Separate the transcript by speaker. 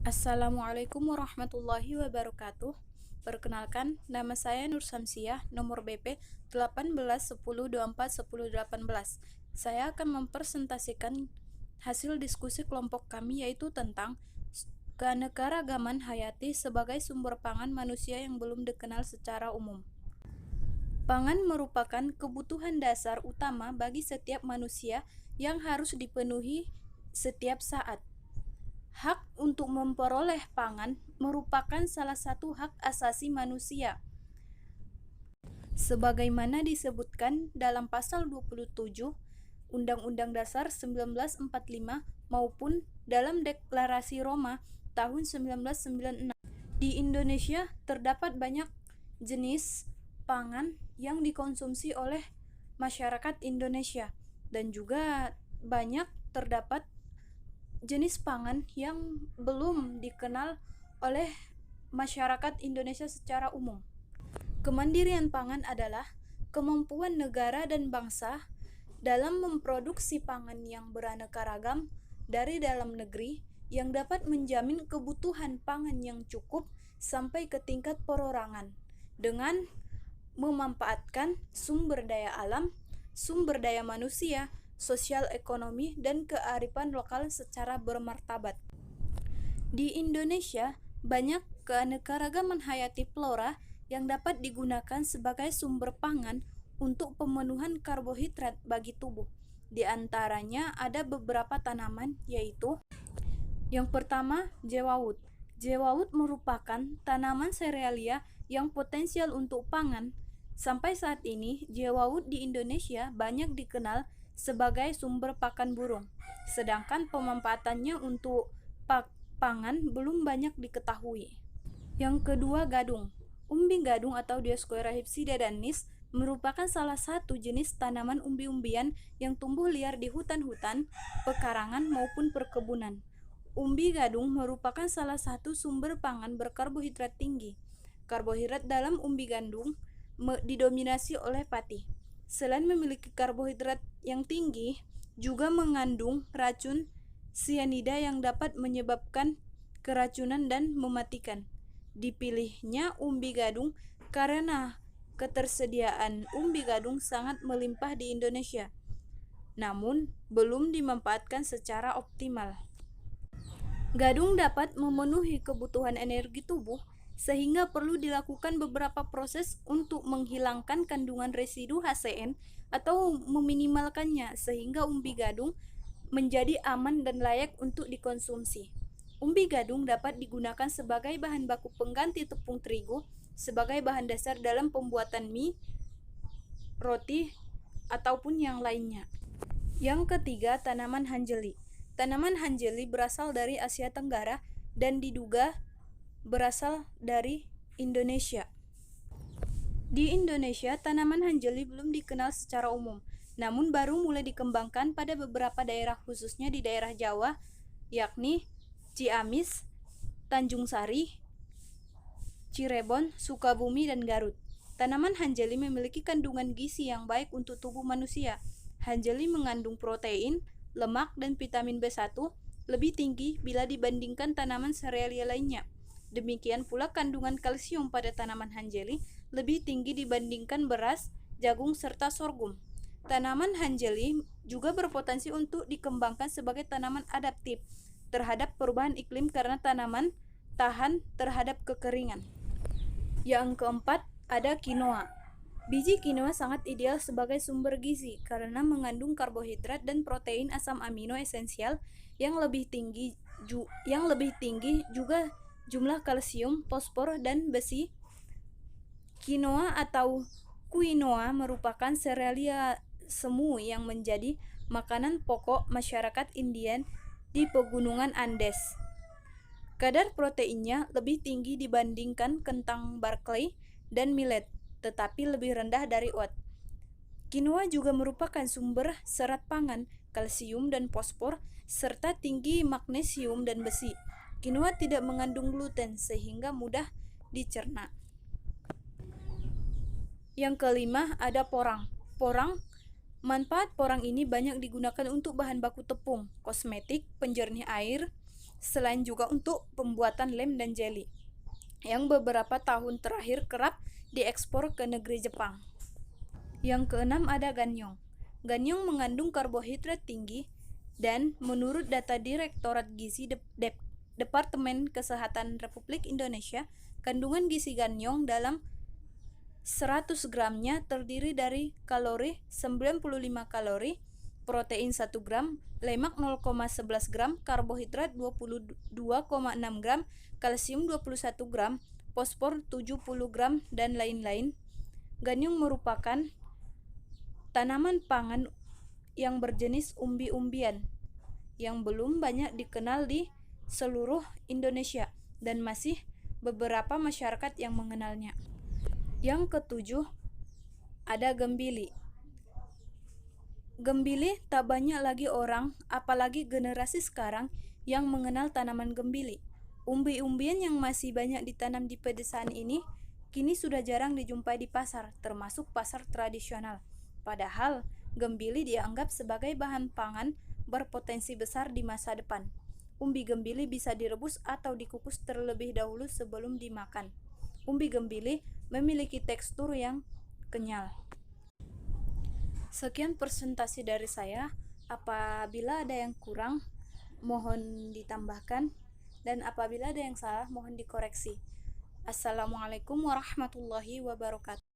Speaker 1: Assalamualaikum warahmatullahi wabarakatuh. Perkenalkan, nama saya Nur Samsiah, nomor BP 18 10 24 10 18. Saya akan mempresentasikan hasil diskusi kelompok kami, yaitu tentang keanekaragaman hayati sebagai sumber pangan manusia yang belum dikenal secara umum. Pangan merupakan kebutuhan dasar utama bagi setiap manusia yang harus dipenuhi setiap saat. Hak untuk memperoleh pangan merupakan salah satu hak asasi manusia, sebagaimana disebutkan dalam pasal 27 Undang-Undang Dasar 1945 maupun dalam Deklarasi Roma tahun 1996. Di Indonesia terdapat banyak jenis pangan yang dikonsumsi oleh masyarakat Indonesia, dan juga banyak terdapat jenis pangan yang belum dikenal oleh masyarakat Indonesia secara umum. Kemandirian pangan adalah kemampuan negara dan bangsa dalam memproduksi pangan yang beraneka ragam dari dalam negeri yang dapat menjamin kebutuhan pangan yang cukup sampai ke tingkat perorangan dengan memanfaatkan sumber daya alam, sumber daya manusia, sosial ekonomi, dan kearifan lokal secara bermartabat. Di Indonesia, banyak keanekaragaman hayati flora yang dapat digunakan sebagai sumber pangan untuk pemenuhan karbohidrat bagi tubuh. Di antaranya ada beberapa tanaman, yaitu yang pertama, jewawut. Jewawut merupakan tanaman serealia yang potensial untuk pangan. Sampai saat ini, jewawut di Indonesia banyak dikenal sebagai sumber pakan burung, sedangkan pemanfaatannya untuk pangan belum banyak diketahui. Yang kedua, gadung. Umbi gadung atau Dioscura hypsida danis merupakan salah satu jenis tanaman umbi-umbian yang tumbuh liar di hutan-hutan, pekarangan maupun perkebunan. Umbi gadung merupakan salah satu sumber pangan berkarbohidrat tinggi. Karbohidrat dalam umbi gadung didominasi oleh pati. Selain memiliki karbohidrat yang tinggi, juga mengandung racun sianida yang dapat menyebabkan keracunan dan mematikan. Dipilihnya umbi gadung karena ketersediaan umbi gadung sangat melimpah di Indonesia, namun belum dimanfaatkan secara optimal. Gadung dapat memenuhi kebutuhan energi tubuh, sehingga perlu dilakukan beberapa proses untuk menghilangkan kandungan residu HCN atau meminimalkannya, sehingga umbi gadung menjadi aman dan layak untuk dikonsumsi. Umbi gadung dapat digunakan sebagai bahan baku pengganti tepung terigu, sebagai bahan dasar dalam pembuatan mie, roti, ataupun yang lainnya. Yang ketiga, tanaman hanjeli. Tanaman hanjeli berasal dari Asia Tenggara dan diduga berasal dari Indonesia. Di Indonesia, tanaman hanjeli belum dikenal secara umum, namun baru mulai dikembangkan pada beberapa daerah, khususnya di daerah Jawa, yakni Ciamis, Tanjung Sari, Cirebon, Sukabumi, dan Garut. Tanaman hanjeli memiliki kandungan gizi yang baik untuk tubuh manusia. Hanjeli mengandung protein, lemak, dan vitamin B1 lebih tinggi bila dibandingkan tanaman serealia lainnya. Demikian pula kandungan kalsium pada tanaman hanjeli lebih tinggi dibandingkan beras, jagung, serta sorghum. Tanaman hanjeli juga berpotensi untuk dikembangkan sebagai tanaman adaptif terhadap perubahan iklim karena tanaman tahan terhadap kekeringan. Yang keempat, ada quinoa. Biji quinoa sangat ideal sebagai sumber gizi karena mengandung karbohidrat dan protein asam amino esensial yang lebih tinggi juga jumlah kalsium, fosfor, dan besi. Quinoa atau quinoa merupakan serealia semu yang menjadi makanan pokok masyarakat Indian di pegunungan Andes. Kadar proteinnya lebih tinggi dibandingkan kentang Barley dan millet, tetapi lebih rendah dari oat. Quinoa juga merupakan sumber serat pangan, kalsium dan fosfor, serta tinggi magnesium dan besi. Quinoa tidak mengandung gluten sehingga mudah dicerna. Yang kelima, ada porang. Manfaat porang ini banyak digunakan untuk bahan baku tepung, kosmetik, penjernih air, selain juga untuk pembuatan lem dan jelly, yang beberapa tahun terakhir kerap diekspor ke negeri Jepang. Yang keenam ada ganyong. Ganyong mengandung karbohidrat tinggi dan menurut data Direktorat Gizi Departemen Kesehatan Republik Indonesia, kandungan gizi ganyong dalam 100 gramnya terdiri dari kalori 95 kalori, protein 1 gram, lemak 0,11 gram, karbohidrat 22,6 gram, kalsium 21 gram, fosfor 70 gram, dan lain-lain. Ganyong merupakan tanaman pangan yang berjenis umbi-umbian yang belum banyak dikenal di seluruh Indonesia dan masih beberapa masyarakat yang mengenalnya. Yang ketujuh ada gembili. Gembili tak banyak lagi orang, apalagi generasi sekarang, yang mengenal tanaman gembili. Umbi-umbian yang masih banyak ditanam di pedesaan ini kini sudah jarang dijumpai di pasar, termasuk pasar tradisional. Padahal gembili dianggap sebagai bahan pangan berpotensi besar di masa depan. Umbi gembili bisa direbus atau dikukus terlebih dahulu sebelum dimakan. Umbi gembili memiliki tekstur yang kenyal. Sekian presentasi dari saya. Apabila ada yang kurang, mohon ditambahkan, dan apabila ada yang salah, mohon dikoreksi. Assalamualaikum warahmatullahi wabarakatuh.